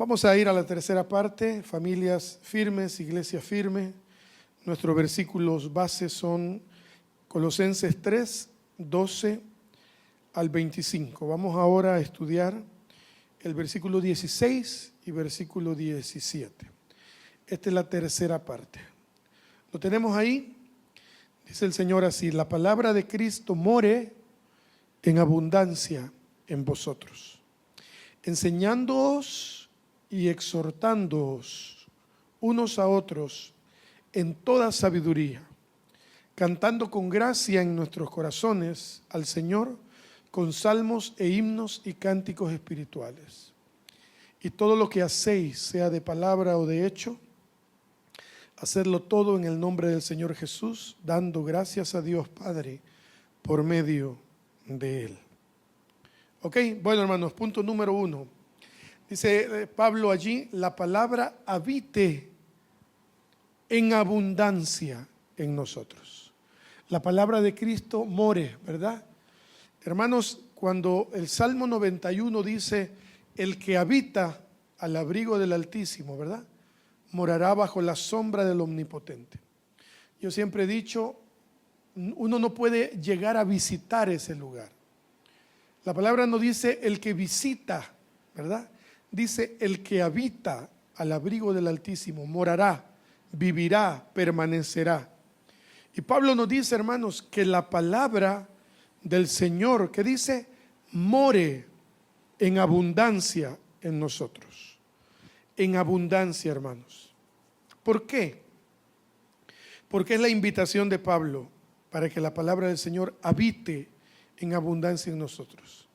Vamos a ir a la tercera parte, familias firmes, iglesia firme. Nuestros versículos base son Colosenses 3, 12 al 25. Vamos ahora a estudiar el versículo 16 y versículo 17. Esta es la tercera parte. ¿Lo tenemos ahí? Dice el Señor así: la palabra de Cristo more en abundancia en vosotros, enseñándoos y exhortándoos unos a otros en toda sabiduría, cantando con gracia en nuestros corazones al Señor con salmos e himnos y cánticos espirituales. Y todo lo que hacéis, sea de palabra o de hecho, hacedlo todo en el nombre del Señor Jesús, dando gracias a Dios Padre por medio de Él. Ok, bueno hermanos, punto número 1. Dice Pablo allí: la palabra habite en abundancia en nosotros. La palabra de Cristo more, ¿verdad? Hermanos, cuando el Salmo 91 dice: el que habita al abrigo del Altísimo, ¿verdad?, morará bajo la sombra del Omnipotente. Yo siempre he dicho, uno no puede llegar a visitar ese lugar. La palabra no dice el que visita, ¿verdad? Dice el que habita al abrigo del Altísimo, morará, vivirá, permanecerá. Y Pablo nos dice, hermanos, que la palabra del Señor, que dice, more en abundancia en nosotros. En abundancia, hermanos. ¿Por qué? Porque es la invitación de Pablo para que la palabra del Señor habite en abundancia en nosotros.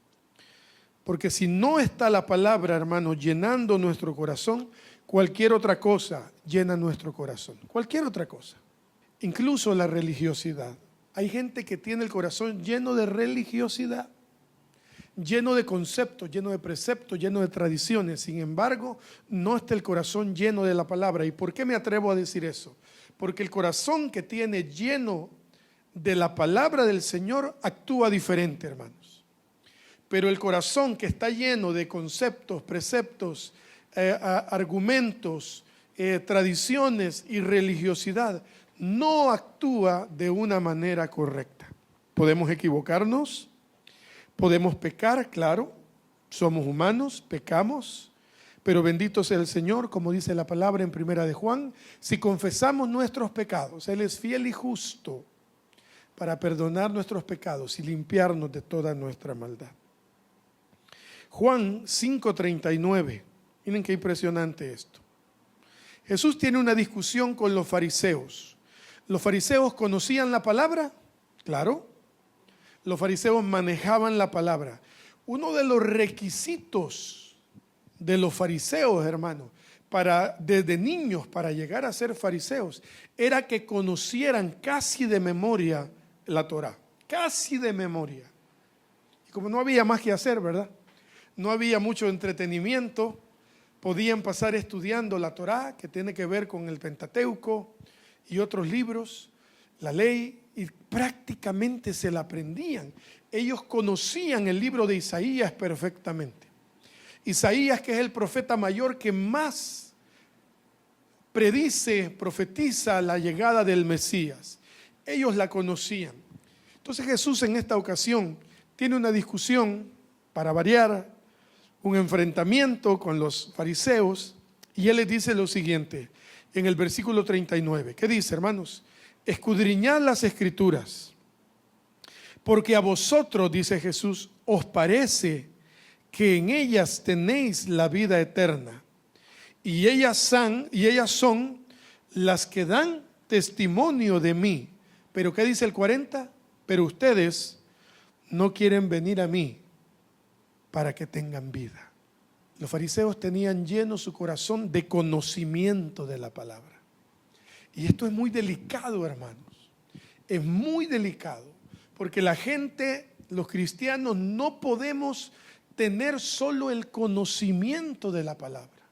Porque si no está la palabra, hermanos, llenando nuestro corazón, cualquier otra cosa llena nuestro corazón. Cualquier otra cosa. Incluso la religiosidad. Hay gente que tiene el corazón lleno de religiosidad, lleno de conceptos, lleno de preceptos, lleno de tradiciones. Sin embargo, no está el corazón lleno de la palabra. ¿Y por qué me atrevo a decir eso? Porque el corazón que tiene lleno de la palabra del Señor actúa diferente, hermanos. Pero el corazón que está lleno de conceptos, preceptos, argumentos, tradiciones y religiosidad no actúa de una manera correcta. Podemos equivocarnos, podemos pecar, claro, somos humanos, pecamos, pero bendito sea el Señor, como dice la palabra en Primera de Juan, si confesamos nuestros pecados, Él es fiel y justo para perdonar nuestros pecados y limpiarnos de toda nuestra maldad. Juan 5:39, miren qué impresionante esto. Jesús tiene una discusión con los fariseos. ¿Los fariseos conocían la palabra? Claro. Los fariseos manejaban la palabra. Uno de los requisitos de los fariseos, hermanos, desde niños para llegar a ser fariseos, era que conocieran casi de memoria la Torá. Casi de memoria. Y como no había más que hacer, ¿verdad? No había mucho entretenimiento, podían pasar estudiando la Torá, que tiene que ver con el Pentateuco y otros libros, la ley, y prácticamente se la aprendían. Ellos conocían el libro de Isaías perfectamente. Isaías, que es el profeta mayor que más predice, profetiza la llegada del Mesías. Ellos la conocían. Entonces Jesús en esta ocasión tiene una discusión, para variar, un enfrentamiento con los fariseos, y Él les dice lo siguiente, en el versículo 39. ¿Qué dice, hermanos? Escudriñad las Escrituras, porque a vosotros, dice Jesús, os parece que en ellas tenéis la vida eterna, y ellas son las que dan testimonio de mí. Pero ¿qué dice el 40? Pero ustedes no quieren venir a mí para que tengan vida. Los fariseos tenían lleno su corazón de conocimiento de la palabra. Y esto es muy delicado, hermanos. Es muy delicado, porque la gente, los cristianos, no podemos tener solo el conocimiento de la palabra.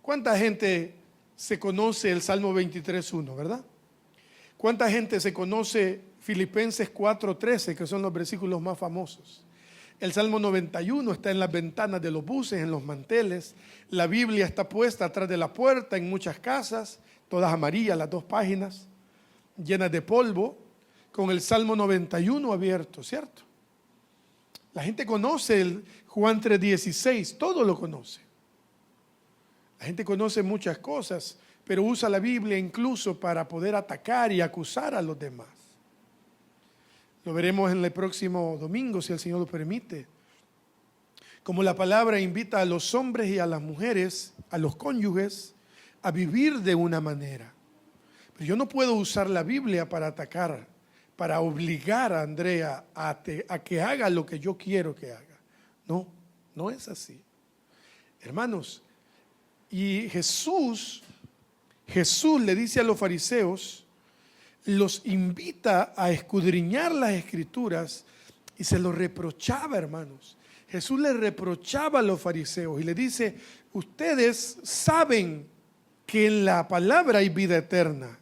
¿Cuánta gente se conoce el Salmo 23:1, verdad? ¿Cuánta gente se conoce Filipenses 4:13, que son los versículos más famosos? El Salmo 91 está en las ventanas de los buses, en los manteles. La Biblia está puesta atrás de la puerta en muchas casas, todas amarillas, las 2 páginas, llenas de polvo, con el Salmo 91 abierto, ¿cierto? La gente conoce el Juan 3:16, todo lo conoce. La gente conoce muchas cosas, pero usa la Biblia incluso para poder atacar y acusar a los demás. Lo veremos en el próximo domingo, si el Señor lo permite. Como la palabra invita a los hombres y a las mujeres, a los cónyuges, a vivir de una manera. Pero yo no puedo usar la Biblia para atacar, para obligar a Andrea a que haga lo que yo quiero que haga. No, no es así. Hermanos, y Jesús le dice a los fariseos, los invita a escudriñar las Escrituras y se los reprochaba, hermanos. Jesús le reprochaba a los fariseos y le dice, ustedes saben que en la palabra hay vida eterna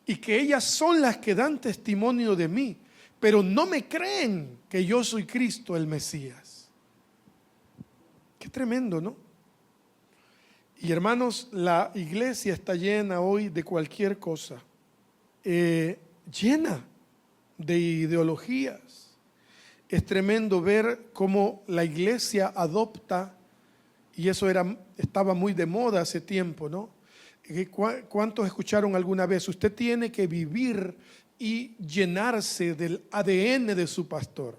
y que ellas son las que dan testimonio de mí, pero no me creen que yo soy Cristo el Mesías. Qué tremendo, ¿no? Y hermanos, la iglesia está llena hoy de cualquier cosa. Llena de ideologías. Es tremendo ver cómo la iglesia adopta, y eso estaba muy de moda hace tiempo, ¿no? ¿Cuántos escucharon alguna vez? Usted tiene que vivir y llenarse del ADN de su pastor.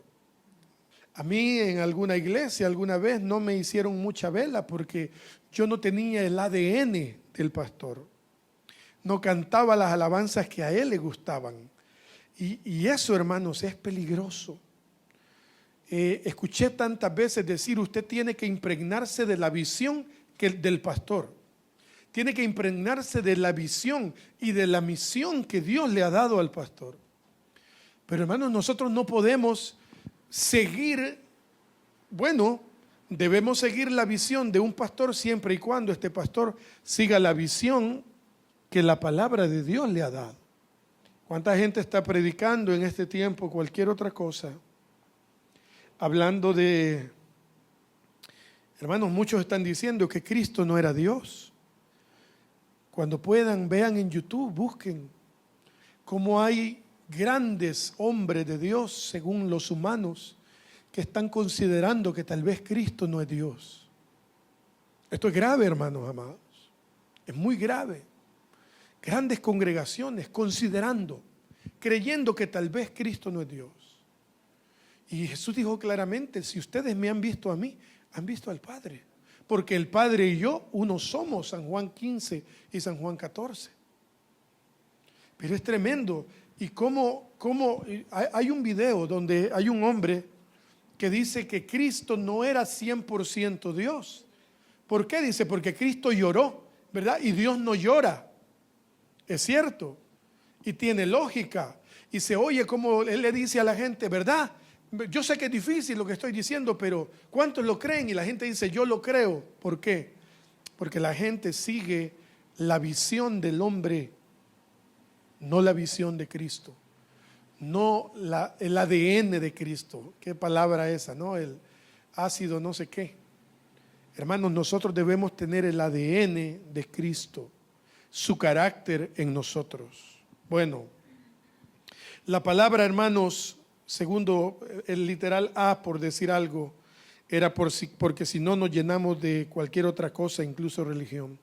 A mí en alguna iglesia alguna vez no me hicieron mucha vela porque yo no tenía el ADN del pastor. No cantaba las alabanzas que a él le gustaban. Y eso, hermanos, es peligroso. Escuché tantas veces decir, usted tiene que impregnarse de la visión del pastor. Tiene que impregnarse de la visión y de la misión que Dios le ha dado al pastor. Pero, hermanos, nosotros no podemos seguir, debemos seguir la visión de un pastor siempre y cuando este pastor siga la visión que la palabra de Dios le ha dado. ¿Cuánta gente está predicando en este tiempo cualquier otra cosa? Hablando de, hermanos, muchos están diciendo que Cristo no era Dios. Cuando puedan, vean en YouTube, busquen cómo hay grandes hombres de Dios, según los humanos, que están considerando que tal vez Cristo no es Dios. Esto es grave, hermanos amados. Es muy grave. Grandes congregaciones considerando, creyendo que tal vez Cristo no es Dios. Y Jesús dijo claramente, si ustedes me han visto a mí, han visto al Padre. Porque el Padre y yo, uno somos, San Juan 15 y San Juan 14. Pero es tremendo. Y cómo hay un video donde hay un hombre que dice que Cristo no era 100% Dios. ¿Por qué? Dice, porque Cristo lloró, ¿verdad? Y Dios no llora. Es cierto. Y tiene lógica. Y se oye como él le dice a la gente, ¿verdad? Yo sé que es difícil lo que estoy diciendo, pero ¿cuántos lo creen? Y la gente dice, yo lo creo. ¿Por qué? Porque la gente sigue la visión del hombre, no la visión de Cristo. No el ADN de Cristo. ¿Qué palabra esa, no? El ácido no sé qué. Hermanos, nosotros debemos tener el ADN de Cristo, su carácter en nosotros. Bueno, la palabra, hermanos, segundo el literal A, por decir algo, era porque si no nos llenamos de cualquier otra cosa, incluso religión.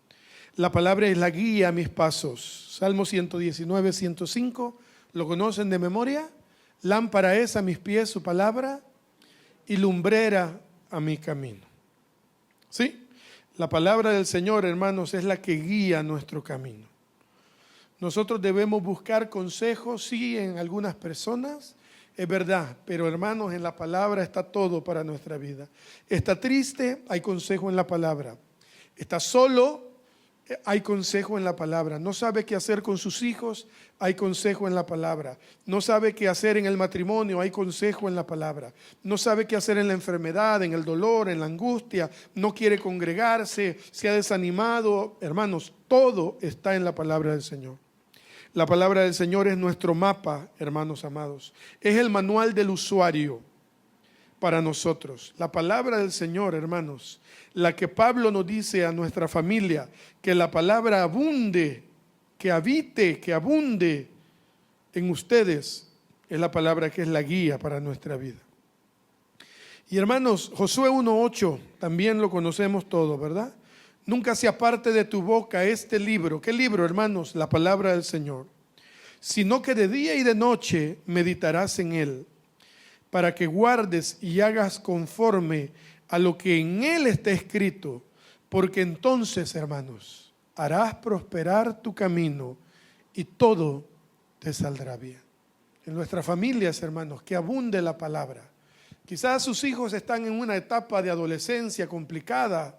La palabra es la guía a mis pasos. Salmo 119, 105, ¿lo conocen de memoria? Lámpara es a mis pies su palabra y lumbrera a mi camino. ¿Sí? La palabra del Señor, hermanos, es la que guía nuestro camino. Nosotros debemos buscar consejos, sí, en algunas personas, es verdad, pero hermanos, en la palabra está todo para nuestra vida. Está triste, hay consejo en la palabra. Está solo, hay consejo en la palabra. No sabe qué hacer con sus hijos, hay consejo en la palabra. No sabe qué hacer en el matrimonio, hay consejo en la palabra. No sabe qué hacer en la enfermedad, en el dolor, en la angustia, no quiere congregarse, se ha desanimado. Hermanos, todo está en la palabra del Señor. La palabra del Señor es nuestro mapa, hermanos amados. Es el manual del usuario para nosotros. La palabra del Señor, hermanos, la que Pablo nos dice a nuestra familia, que la palabra abunde, que habite, que abunde en ustedes, es la palabra que es la guía para nuestra vida. Y hermanos, Josué 1:8, también lo conocemos todos, ¿verdad? Nunca se aparte de tu boca este libro. ¿Qué libro, hermanos? La palabra del Señor. Sino que de día y de noche meditarás en él, para que guardes y hagas conforme a lo que en él está escrito, porque entonces, hermanos, harás prosperar tu camino y todo te saldrá bien. En nuestras familias, hermanos, que abunde la palabra. Quizás sus hijos están en una etapa de adolescencia complicada,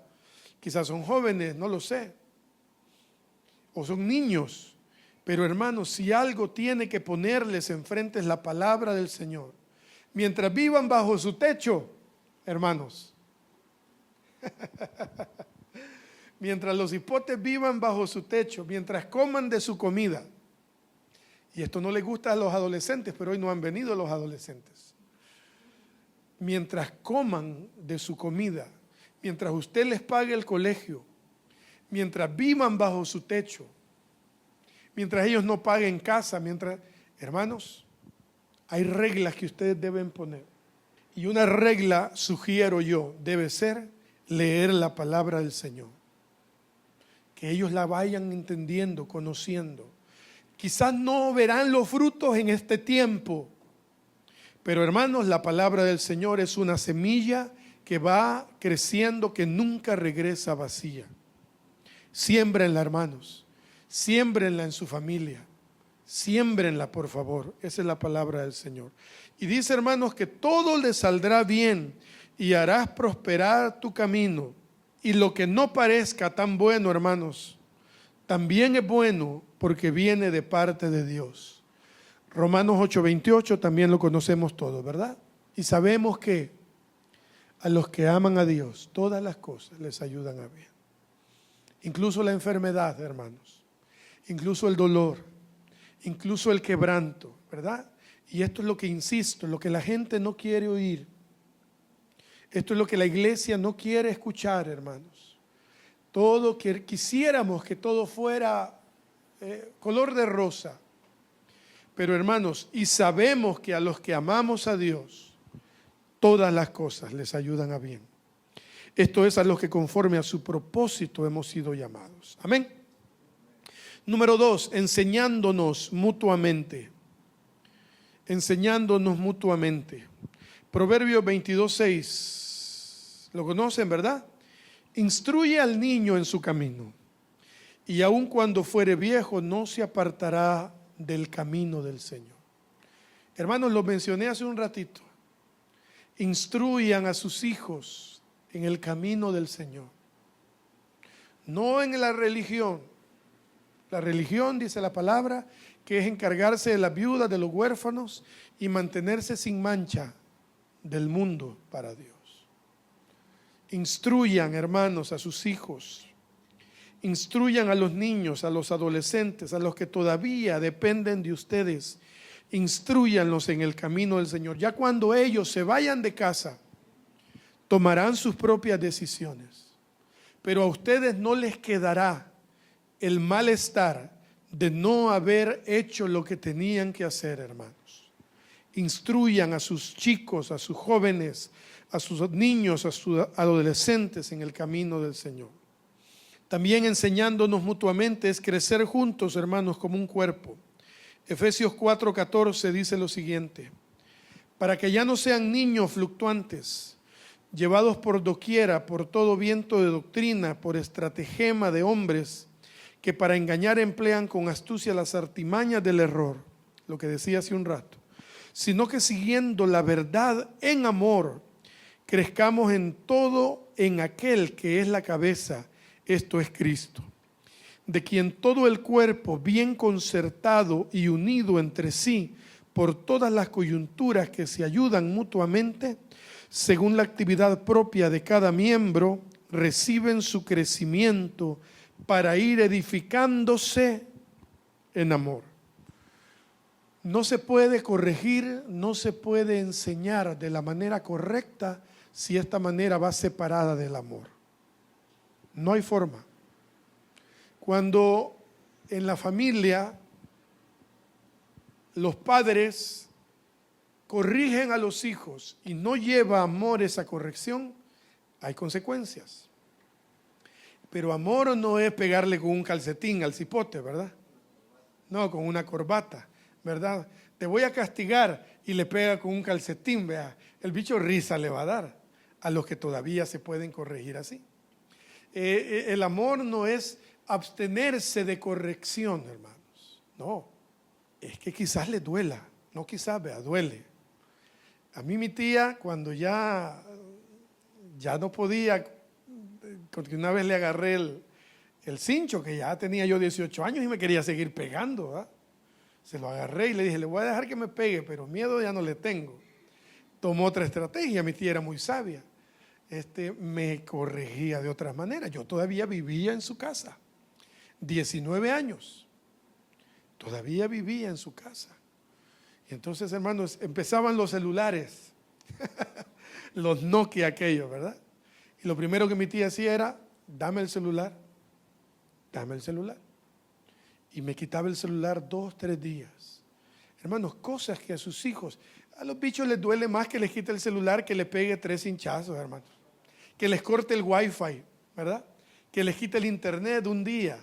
quizás son jóvenes, no lo sé, o son niños, pero hermanos, si algo tiene que ponerles enfrente es la palabra del Señor. Mientras vivan bajo su techo, hermanos, mientras los hipotes vivan bajo su techo, mientras coman de su comida, y esto no les gusta a los adolescentes, pero hoy no han venido los adolescentes, mientras coman de su comida, mientras usted les pague el colegio, mientras vivan bajo su techo, mientras ellos no paguen casa, hermanos, hay reglas que ustedes deben poner. Y una regla, sugiero yo, debe ser leer la palabra del Señor. Que ellos la vayan entendiendo, conociendo. Quizás no verán los frutos en este tiempo, pero hermanos, la palabra del Señor es una semilla que va creciendo, que nunca regresa vacía. Siémbrenla, hermanos, siémbrenla en su familia, siémbrenla, por favor. Esa es la palabra del Señor. Y dice, hermanos, que todo le saldrá bien y harás prosperar tu camino. Y lo que no parezca tan bueno, hermanos, también es bueno porque viene de parte de Dios. Romanos 8:28 también lo conocemos todos, ¿verdad? Y sabemos que a los que aman a Dios, todas las cosas les ayudan a bien. Incluso la enfermedad, hermanos. Incluso el dolor. Incluso el quebranto, ¿verdad? Y esto es lo que insisto, lo que la gente no quiere oír. Esto es lo que la iglesia no quiere escuchar, hermanos. Todo que quisiéramos que todo fuera color de rosa. Pero hermanos, y sabemos que a los que amamos a Dios, todas las cosas les ayudan a bien. Esto es a los que conforme a su propósito hemos sido llamados. Amén. Número 2, enseñándonos mutuamente. Enseñándonos mutuamente. Proverbios 22:6. ¿Lo conocen, verdad? Instruye al niño en su camino, y aun cuando fuere viejo no se apartará del camino del Señor. Hermanos, lo mencioné hace un ratito. Instruyan a sus hijos en el camino del Señor. No en la religión. La religión, dice la palabra, que es encargarse de las viudas, de los huérfanos y mantenerse sin mancha del mundo para Dios. Instruyan, hermanos, a sus hijos. Instruyan a los niños, a los adolescentes, a los que todavía dependen de ustedes. Instruyanlos en el camino del Señor. Ya cuando ellos se vayan de casa, tomarán sus propias decisiones. Pero a ustedes no les quedará el malestar de no haber hecho lo que tenían que hacer, hermanos. Instruyan a sus chicos, a sus jóvenes, a sus niños, a sus adolescentes en el camino del Señor. También enseñándonos mutuamente es crecer juntos, hermanos, como un cuerpo. Efesios 4:14 dice lo siguiente: para que ya no sean niños fluctuantes, llevados por doquiera, por todo viento de doctrina, por estratagema de hombres, que para engañar emplean con astucia las artimañas del error, lo que decía hace un rato, sino que siguiendo la verdad en amor, crezcamos en todo en aquel que es la cabeza, esto es Cristo, de quien todo el cuerpo, bien concertado y unido entre sí por todas las coyunturas que se ayudan mutuamente, según la actividad propia de cada miembro, reciben su crecimiento para ir edificándose en amor. No se puede corregir, no se puede enseñar de la manera correcta si esta manera va separada del amor. No hay forma. Cuando en la familia los padres corrigen a los hijos y no lleva amor esa corrección, hay consecuencias. Pero amor no es pegarle con un calcetín al cipote, ¿verdad? No, con una corbata, ¿verdad? Te voy a castigar y le pega con un calcetín, vea. El bicho risa le va a dar a los que todavía se pueden corregir así. El amor no es abstenerse de corrección, hermanos. No, es que quizás le duela, no quizás, vea, duele. A mí mi tía, cuando ya no podía, porque una vez le agarré el cincho, que ya tenía yo 18 años y me quería seguir pegando, ¿verdad? Se lo agarré y le dije, le voy a dejar que me pegue, pero miedo ya no le tengo. Tomó otra estrategia, mi tía era muy sabia. Me corregía de otra manera. Yo todavía vivía en su casa, 19 años, todavía vivía en su casa. Y entonces, hermanos, empezaban los celulares, los Nokia aquellos, ¿verdad? Y lo primero que mi tía hacía era, dame el celular. Y me quitaba el celular 2, 3 días. Hermanos, cosas que a sus hijos, a los bichos les duele más que les quite el celular, que le pegue 3 hinchazos, hermanos. Que les corte el wifi, ¿verdad? Que les quite el internet un día.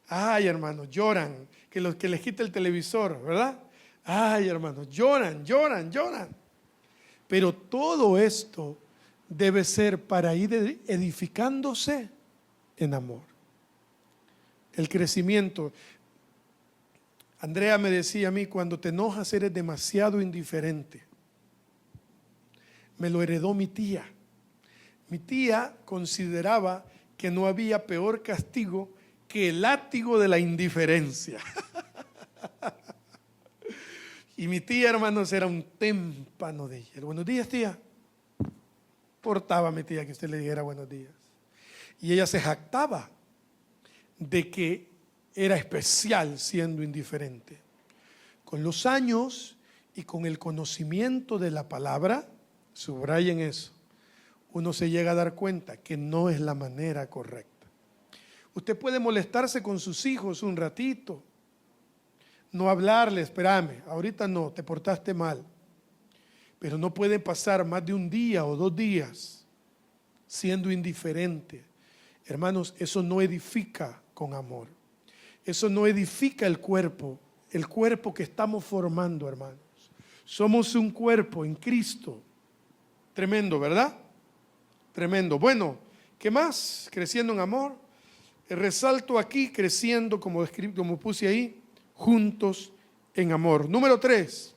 Ay, hermanos, lloran. Que les quite el televisor, ¿verdad? Ay, hermanos, lloran. Pero todo esto debe ser para ir edificándose en amor. El crecimiento. Andrea me decía a mí, cuando te enojas eres demasiado indiferente. Me lo heredó mi tía. Mi tía consideraba que no había peor castigo que el látigo de la indiferencia. Y mi tía, hermanos, era un témpano de hielo. Buenos días, tía. Portaba a mi tía que usted le dijera buenos días. Y ella se jactaba de que era especial siendo indiferente. Con los años y con el conocimiento de la palabra, subrayen eso, uno se llega a dar cuenta que no es la manera correcta. Usted puede molestarse con sus hijos un ratito, no hablarle, espérame, ahorita no, te portaste mal. Pero no puede pasar más de un día o 2 días siendo indiferente. Hermanos, eso no edifica con amor. Eso no edifica el cuerpo que estamos formando, hermanos. Somos un cuerpo en Cristo. Tremendo, ¿verdad? Tremendo. Bueno, ¿qué más? Creciendo en amor. Resalto aquí, creciendo, como puse ahí, juntos en amor. Número 3,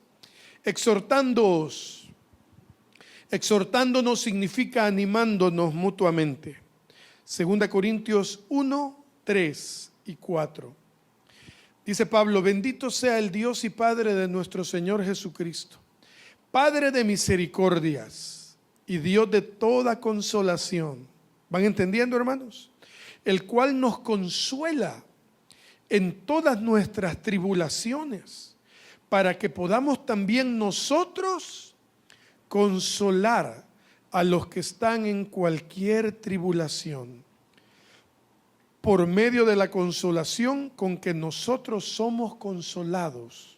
exhortándoos. Exhortándonos significa animándonos mutuamente. 2 Corintios 1, 3 y 4. Dice Pablo, bendito sea el Dios y Padre de nuestro Señor Jesucristo, Padre de misericordias y Dios de toda consolación. ¿Van entendiendo, hermanos? El cual nos consuela en todas nuestras tribulaciones, para que podamos también nosotros consolar a los que están en cualquier tribulación, por medio de la consolación con que nosotros somos consolados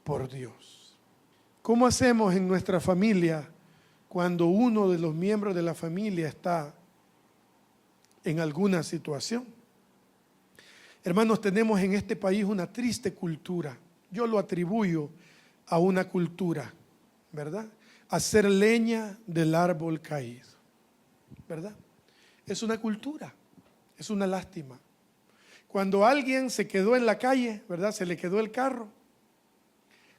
por Dios. ¿Cómo hacemos en nuestra familia cuando uno de los miembros de la familia está en alguna situación? Hermanos, tenemos en este país una triste cultura. Yo lo atribuyo a una cultura, ¿verdad? Hacer leña del árbol caído, ¿verdad? Es una cultura, es una lástima. Cuando alguien se quedó en la calle, ¿verdad? Se le quedó el carro.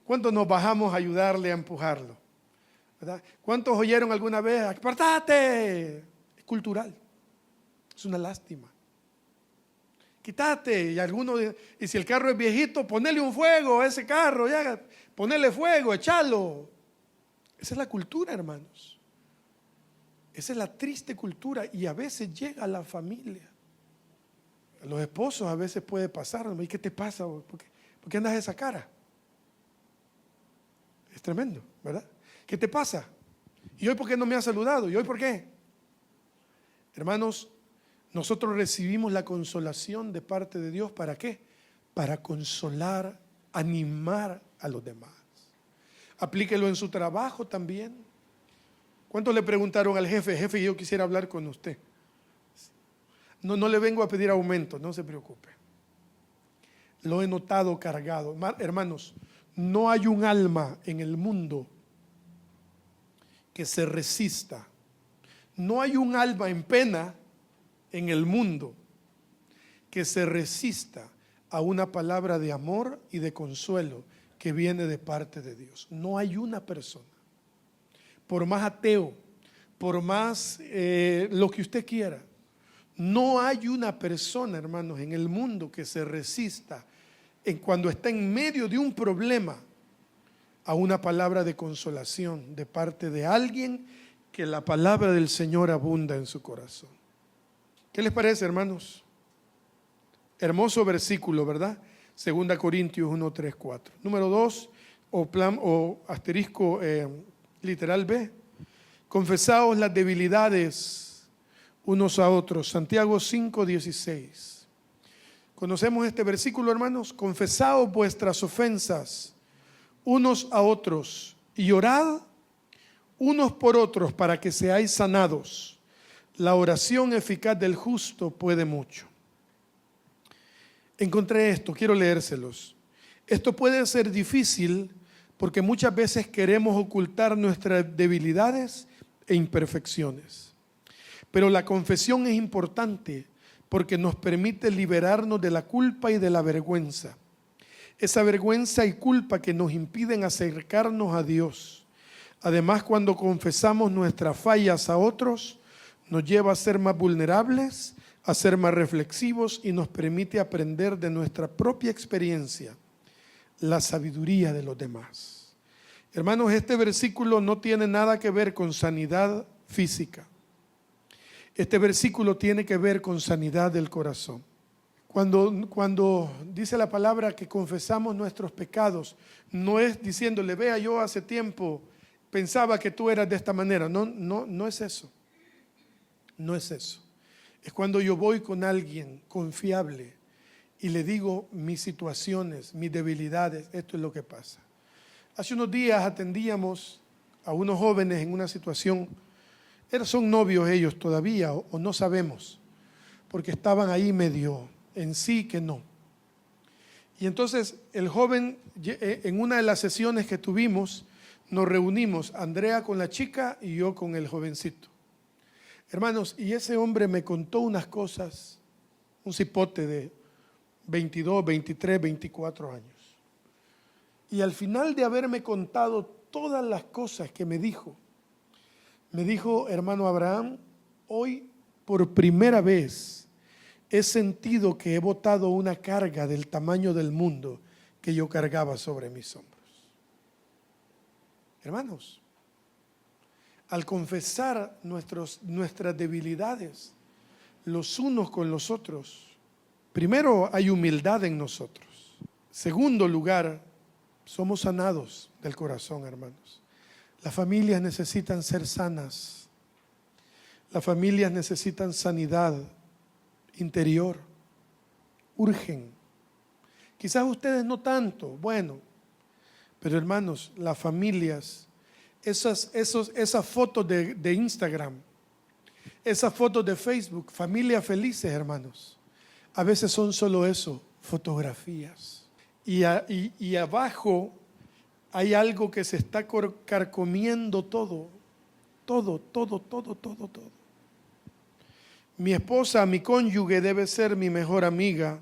¿Cuántos nos bajamos a ayudarle a empujarlo? ¿Verdad? ¿Cuántos oyeron alguna vez, apartate? Es cultural, es una lástima. Quítate, y si el carro es viejito, ponele un fuego a ese carro, ya, ponele fuego, echalo. Esa es la cultura, hermanos. Esa es la triste cultura y a veces llega a la familia. A los esposos a veces puede pasar, ¿y qué te pasa? ¿Por qué andas de esa cara? Es tremendo, ¿verdad? ¿Qué te pasa? ¿Y hoy por qué no me has saludado? ¿Y hoy por qué? Hermanos, nosotros recibimos la consolación de parte de Dios. ¿Para qué? Para consolar, animar a los demás. Aplíquelo en su trabajo también. ¿Cuántos le preguntaron al jefe: jefe, yo quisiera hablar con usted? No le vengo a pedir aumento, no se preocupe. Lo he notado cargado. Hermanos, no hay un alma en el mundo que se resista. No hay un alma en pena en el mundo que se resista a una palabra de amor y de consuelo que viene de parte de Dios. No hay una persona, por más ateo, por más lo que usted quiera, no hay una persona, hermanos, en el mundo que se resista cuando está en medio de un problema a una palabra de consolación de parte de alguien que la palabra del Señor abunda en su corazón. ¿Qué les parece, hermanos? Hermoso versículo, ¿verdad? 2 Corintios 1, 3, 4. Número 2, o asterisco literal B. Confesaos las debilidades unos a otros. Santiago 5, 16. ¿Conocemos este versículo, hermanos? Confesaos vuestras ofensas unos a otros y orad unos por otros para que seáis sanados. La oración eficaz del justo puede mucho. Encontré esto, quiero leérselos. Esto puede ser difícil porque muchas veces queremos ocultar nuestras debilidades e imperfecciones. Pero la confesión es importante porque nos permite liberarnos de la culpa y de la vergüenza. Esa vergüenza y culpa que nos impiden acercarnos a Dios. Además, cuando confesamos nuestras fallas a otros, nos lleva a ser más vulnerables, a ser más reflexivos y nos permite aprender de nuestra propia experiencia la sabiduría de los demás. Hermanos, este versículo no tiene nada que ver con sanidad física. Este versículo tiene que ver con sanidad del corazón. Cuando dice la palabra que confesamos nuestros pecados, no es diciéndole: vea, yo hace tiempo pensaba que tú eras de esta manera. No es eso. No es eso. Es cuando yo voy con alguien confiable y le digo mis situaciones, mis debilidades. Esto es lo que pasa. Hace unos días atendíamos a unos jóvenes en una situación. Son novios ellos todavía o no sabemos, porque estaban ahí medio en sí que no. Y entonces el joven, en una de las sesiones que tuvimos, nos reunimos, Andrea con la chica y yo con el jovencito. Hermanos, y ese hombre me contó unas cosas, un cipote de 22, 23, 24 años. Y al final de haberme contado todas las cosas que me dijo, hermano Abraham, hoy por primera vez he sentido que he botado una carga del tamaño del mundo que yo cargaba sobre mis hombros. Hermanos, al confesar nuestras debilidades los unos con los otros, primero hay humildad en nosotros. Segundo lugar, somos sanados del corazón, hermanos. Las familias necesitan ser sanas. Las familias necesitan sanidad interior. Urgen. Quizás ustedes no tanto, bueno, pero hermanos, las familias, esas fotos de Instagram, esas fotos de Facebook, familias felices, hermanos, a veces son solo eso, fotografías. Y abajo hay algo que se está carcomiendo todo. Mi esposa, mi cónyuge debe ser mi mejor amiga.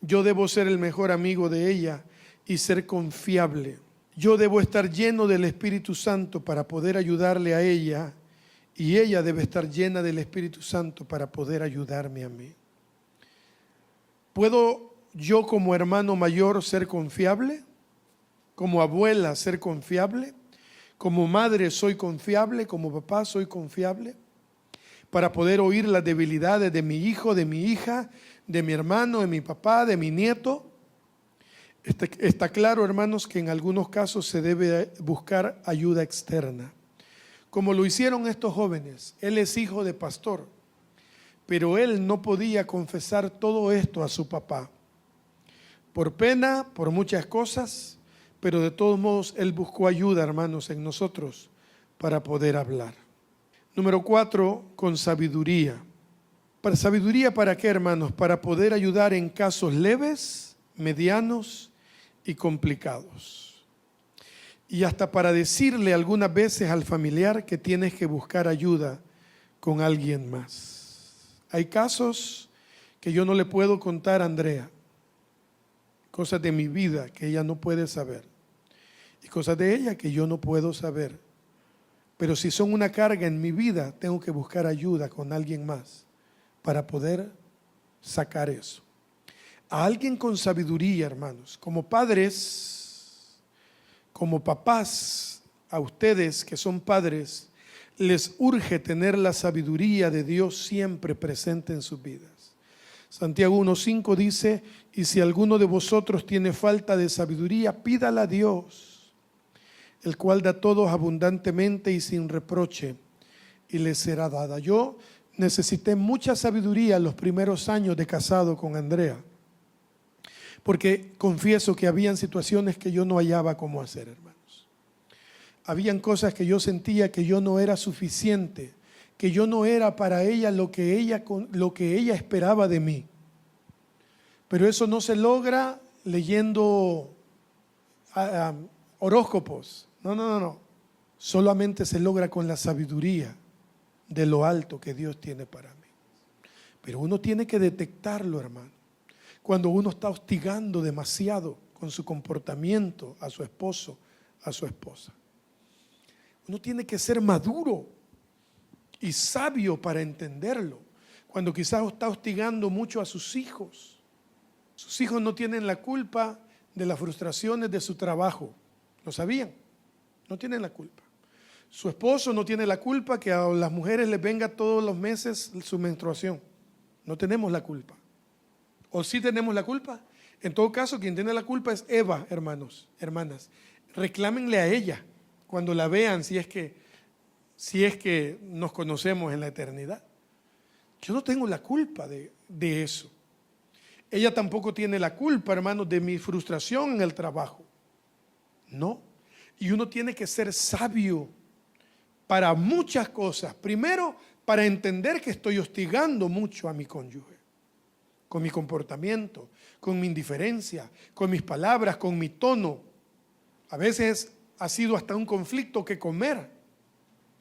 Yo debo ser el mejor amigo de ella y ser confiable. Yo debo estar lleno del Espíritu Santo para poder ayudarle a ella y ella debe estar llena del Espíritu Santo para poder ayudarme a mí. ¿Puedo yo como hermano mayor ser confiable? ¿Como abuela ser confiable? ¿Como madre soy confiable? ¿Como papá soy confiable? Para poder oír las debilidades de mi hijo, de mi hija, de mi hermano, de mi papá, de mi nieto. Está claro, hermanos, que en algunos casos se debe buscar ayuda externa, como lo hicieron estos jóvenes. Él es hijo de pastor, pero él no podía confesar todo esto a su papá, por pena, por muchas cosas, pero de todos modos él buscó ayuda, hermanos, en nosotros para poder hablar. Número 4, con sabiduría. ¿Para sabiduría para qué, hermanos? Para poder ayudar en casos leves, medianos y complicados. Y hasta para decirle algunas veces al familiar que tienes que buscar ayuda con alguien más. Hay casos que yo no le puedo contar a Andrea, cosas de mi vida que ella no puede saber y cosas de ella que yo no puedo saber. Pero si son una carga en mi vida, tengo que buscar ayuda con alguien más para poder sacar eso. A alguien con sabiduría, hermanos, como padres, como papás, a ustedes que son padres, les urge tener la sabiduría de Dios siempre presente en sus vidas. Santiago 1:5 dice: y si alguno de vosotros tiene falta de sabiduría, pídala a Dios, el cual da a todos abundantemente y sin reproche, y les será dada. Yo necesité mucha sabiduría los primeros años de casado con Andrea, porque confieso que habían situaciones que yo no hallaba cómo hacer, hermanos. Habían cosas que yo sentía que yo no era suficiente, que yo no era para ella lo que ella esperaba de mí. Pero eso no se logra leyendo horóscopos. No. Solamente se logra con la sabiduría de lo alto que Dios tiene para mí. Pero uno tiene que detectarlo, hermano. Cuando uno está hostigando demasiado con su comportamiento a su esposo, a su esposa. Uno tiene que ser maduro y sabio para entenderlo. Cuando quizás está hostigando mucho a sus hijos. Sus hijos no tienen la culpa de las frustraciones de su trabajo. ¿Lo sabían? No tienen la culpa. Su esposo no tiene la culpa que a las mujeres les venga todos los meses su menstruación. No tenemos la culpa. ¿O sí tenemos la culpa? En todo caso, quien tiene la culpa es Eva, hermanos, hermanas. Reclámenle a ella cuando la vean, si es que nos conocemos en la eternidad. Yo no tengo la culpa de eso. Ella tampoco tiene la culpa, hermanos, de mi frustración en el trabajo. No. Y uno tiene que ser sabio para muchas cosas. Primero, para entender que estoy hostigando mucho a mi cónyuge, con mi comportamiento, con mi indiferencia, con mis palabras, con mi tono. A veces ha sido hasta un conflicto que comer.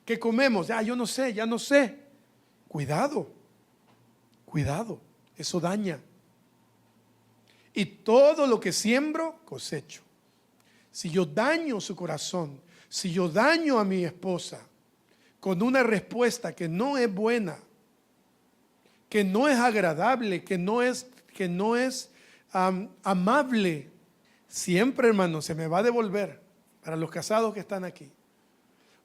¿Qué comemos? Yo no sé, ya no sé. Cuidado, eso daña. Y todo lo que siembro, cosecho. Si yo daño su corazón, si yo daño a mi esposa con una respuesta que no es buena, que no es agradable, que no es amable, siempre, hermano, se me va a devolver. Para los casados que están aquí,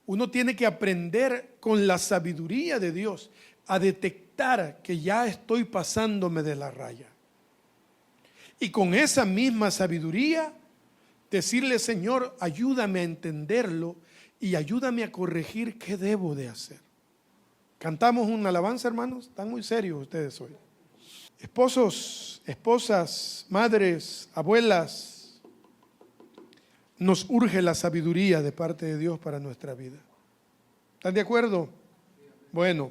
uno tiene que aprender con la sabiduría de Dios a detectar que ya estoy pasándome de la raya. Y con esa misma sabiduría, decirle: Señor, ayúdame a entenderlo y ayúdame a corregir qué debo de hacer. Cantamos una alabanza, hermanos. Están muy serios ustedes hoy. Esposos, esposas, madres, abuelas, nos urge la sabiduría de parte de Dios para nuestra vida. ¿Están de acuerdo? Bueno,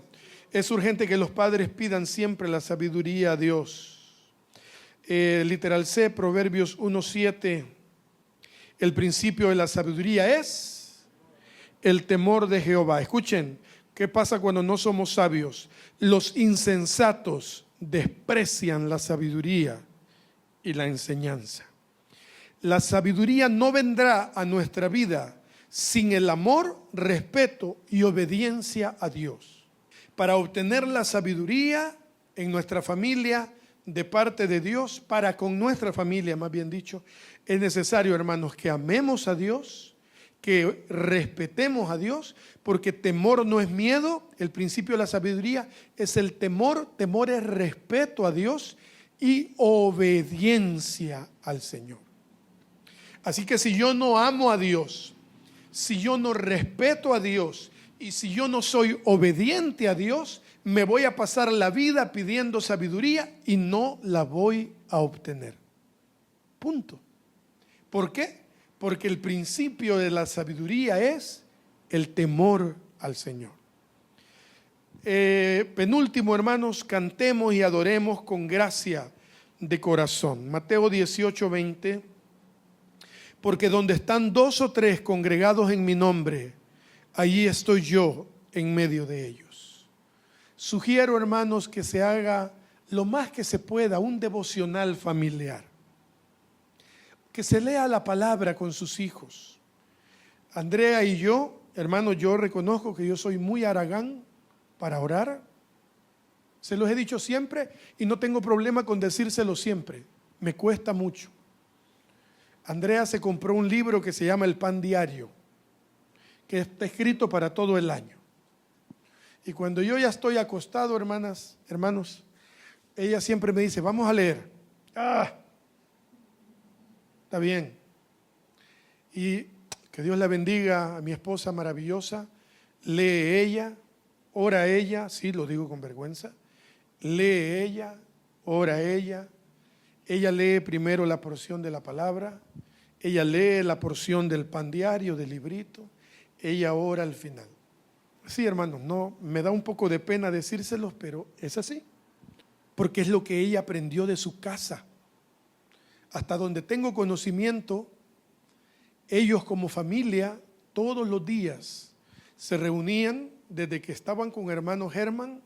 es urgente que los padres pidan siempre la sabiduría a Dios. Literal C, Proverbios 1:7. El principio de la sabiduría es el temor de Jehová. Escuchen, ¿qué pasa cuando no somos sabios? Los insensatos desprecian la sabiduría y la enseñanza. La sabiduría no vendrá a nuestra vida sin el amor, respeto y obediencia a Dios. Para obtener la sabiduría en nuestra familia de parte de Dios, para con nuestra familia, más bien dicho, es necesario, hermanos, que amemos a Dios, que respetemos a Dios, porque temor no es miedo. El principio de la sabiduría es el temor. Temor es respeto a Dios y obediencia al Señor. Así que si yo no amo a Dios, si yo no respeto a Dios y si yo no soy obediente a Dios, me voy a pasar la vida pidiendo sabiduría y no la voy a obtener. Punto. ¿Por qué? Porque el principio de la sabiduría es el temor al Señor. Penúltimo, hermanos, cantemos y adoremos con gracia de corazón. Mateo 18:20. Porque donde están 2 o 3 congregados en mi nombre, allí estoy yo en medio de ellos. Sugiero, hermanos, que se haga lo más que se pueda un devocional familiar. Que se lea la palabra con sus hijos. Andrea y yo, hermanos, yo reconozco que yo soy muy haragán para orar. Se los he dicho siempre y no tengo problema con decírselo siempre. Me cuesta mucho. Andrea se compró un libro que se llama El Pan Diario, que está escrito para todo el año. Y cuando yo ya estoy acostado, hermanos, ella siempre me dice, vamos a leer. Está bien. Y que Dios la bendiga a mi esposa maravillosa. Lee ella, ora ella, sí, lo digo con vergüenza. Lee ella, ora ella. Ella lee primero la porción de la palabra, ella lee la porción del pan diario, del librito, ella ora al final. Sí, hermanos, no, me da un poco de pena decírselos, pero es así, porque es lo que ella aprendió de su casa. Hasta donde tengo conocimiento, ellos como familia, todos los días se reunían desde que estaban con hermano Germán,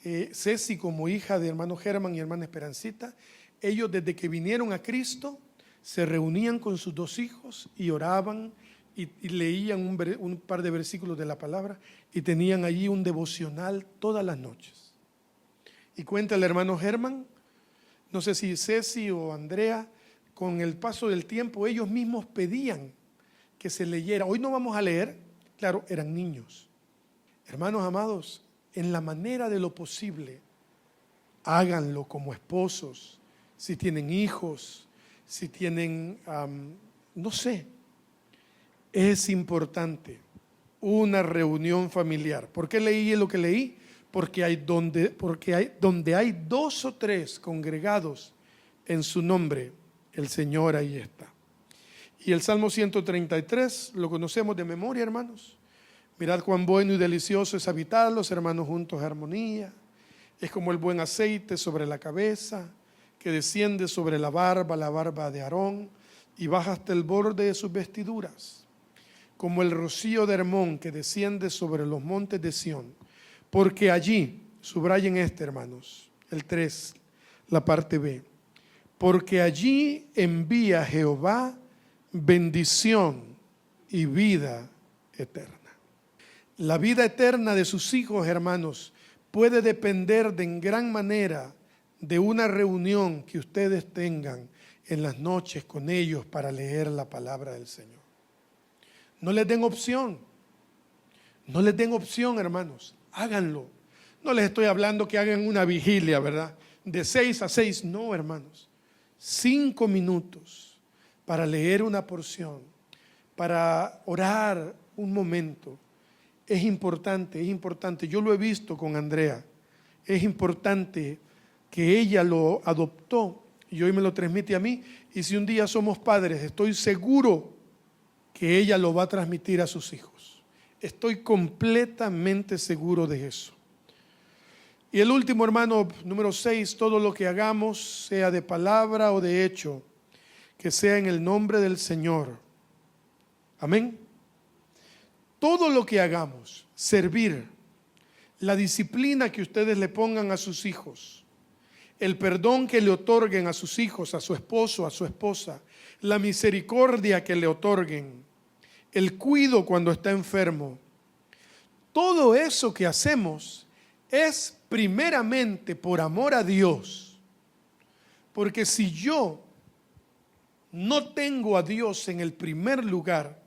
Ceci como hija de hermano Germán y hermana Esperancita. Ellos desde que vinieron a Cristo se reunían con sus 2 hijos y oraban y leían un par de versículos de la palabra y tenían allí un devocional todas las noches. Y cuenta el hermano Germán, no sé si Ceci o Andrea, con el paso del tiempo ellos mismos pedían que se leyera. Hoy no vamos a leer, claro, eran niños. Hermanos amados, en la manera de lo posible, háganlo como esposos. Si tienen hijos, si tienen, no sé, es importante una reunión familiar. ¿Por qué leí lo que leí? Porque donde hay 2 o 3 congregados en su nombre, el Señor ahí está. Y el Salmo 133, lo conocemos de memoria, hermanos. Mirad cuán bueno y delicioso es habitar los hermanos juntos en armonía. Es como el buen aceite sobre la cabeza, que desciende sobre la barba de Aarón, y baja hasta el borde de sus vestiduras, como el rocío de Hermón que desciende sobre los montes de Sión. Porque allí, subrayen hermanos, el 3, la parte B, porque allí envía Jehová bendición y vida eterna. La vida eterna de sus hijos, hermanos, puede depender en gran manera de una reunión que ustedes tengan en las noches con ellos para leer la palabra del Señor. No les den opción. No les den opción, hermanos. Háganlo. No les estoy hablando que hagan una vigilia, ¿verdad? De 6 a 6. No, hermanos. 5 minutos para leer una porción, para orar un momento. Es importante, es importante. Yo lo he visto con Andrea. Es importante que ella lo adoptó y hoy me lo transmite a mí. Y si un día somos padres, estoy seguro que ella lo va a transmitir a sus hijos. Estoy completamente seguro de eso. Y el último, hermano, número 6, todo lo que hagamos, sea de palabra o de hecho, que sea en el nombre del Señor. Amén. Todo lo que hagamos, servir, la disciplina que ustedes le pongan a sus hijos, el perdón que le otorguen a sus hijos, a su esposo, a su esposa, la misericordia que le otorguen, el cuidado cuando está enfermo, todo eso que hacemos es primeramente por amor a Dios. Porque si yo no tengo a Dios en el primer lugar,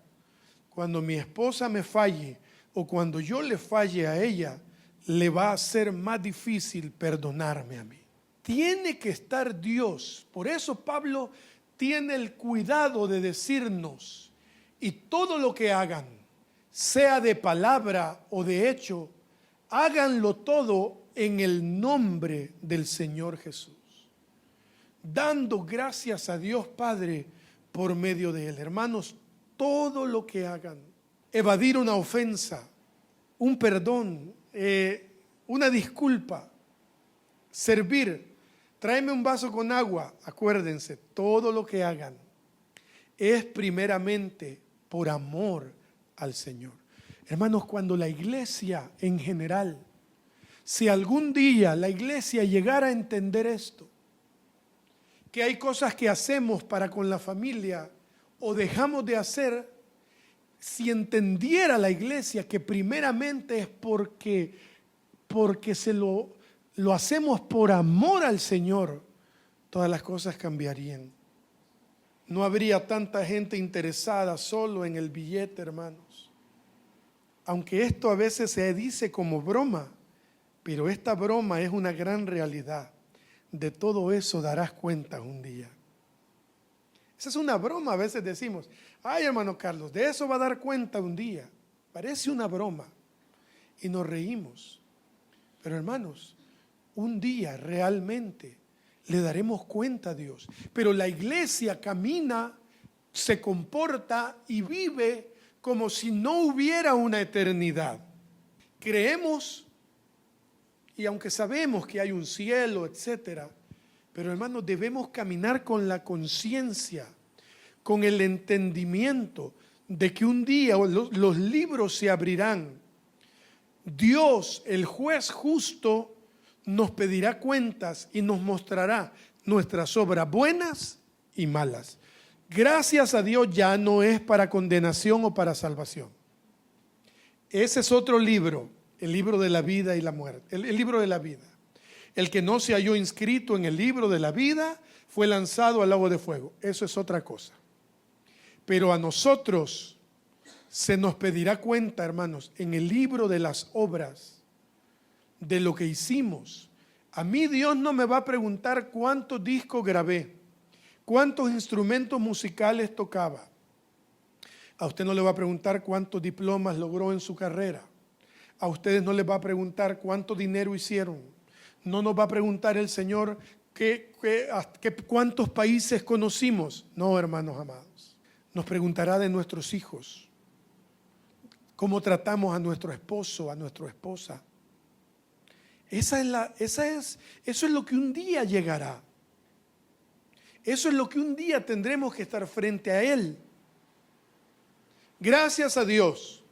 cuando mi esposa me falle o cuando yo le falle a ella, le va a ser más difícil perdonarme a mí. Tiene que estar Dios. Por eso Pablo tiene el cuidado de decirnos, y todo lo que hagan, sea de palabra o de hecho, háganlo todo en el nombre del Señor Jesús, dando gracias a Dios Padre por medio de Él. Hermanos, todo lo que hagan, evadir una ofensa, un perdón, una disculpa, servir, tráeme un vaso con agua, acuérdense, todo lo que hagan es primeramente por amor al Señor. Hermanos, cuando la iglesia en general, si algún día la iglesia llegara a entender esto, que hay cosas que hacemos para con la familia o dejamos de hacer, si entendiera la iglesia que primeramente es porque lo hacemos por amor al Señor, todas las cosas cambiarían. No habría tanta gente interesada solo en el billete, hermanos. Aunque esto a veces se dice como broma, pero esta broma es una gran realidad. De todo eso darás cuenta un día. Esa es una broma, a veces decimos, ay hermano Carlos, de eso va a dar cuenta un día. Parece una broma y nos reímos. Pero hermanos, un día realmente le daremos cuenta a Dios. Pero la iglesia camina, se comporta y vive como si no hubiera una eternidad. Creemos, y aunque sabemos que hay un cielo, etcétera, pero hermanos, debemos caminar con la conciencia, con el entendimiento de que un día los libros se abrirán. Dios, el juez justo, nos pedirá cuentas y nos mostrará nuestras obras buenas y malas. Gracias a Dios ya no es para condenación o para salvación. Ese es otro libro, el libro de la vida y la muerte, el libro de la vida. El que no se halló inscrito en el libro de la vida fue lanzado al lago de fuego. Eso es otra cosa. Pero a nosotros se nos pedirá cuenta, hermanos, en el libro de las obras, de lo que hicimos. A mí Dios no me va a preguntar cuántos discos grabé, cuántos instrumentos musicales tocaba. A usted no le va a preguntar cuántos diplomas logró en su carrera. A ustedes no les va a preguntar cuánto dinero hicieron. No nos va a preguntar el Señor cuántos países conocimos. No, hermanos amados. Nos preguntará de nuestros hijos, cómo tratamos a nuestro esposo, a nuestra esposa. Eso es lo que un día llegará. Eso es lo que un día tendremos que estar frente a Él. Gracias a Dios,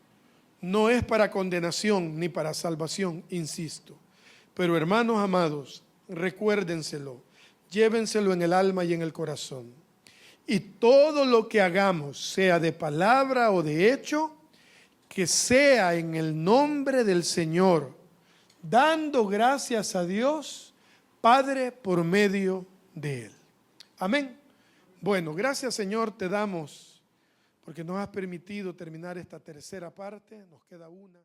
no es para condenación ni para salvación, insisto. Pero hermanos amados, recuérdenselo, llévenselo en el alma y en el corazón. Y todo lo que hagamos, sea de palabra o de hecho, que sea en el nombre del Señor, dando gracias a Dios, Padre, por medio de Él. Amén. Bueno, gracias Señor te damos, porque nos has permitido terminar esta tercera parte. Nos queda una.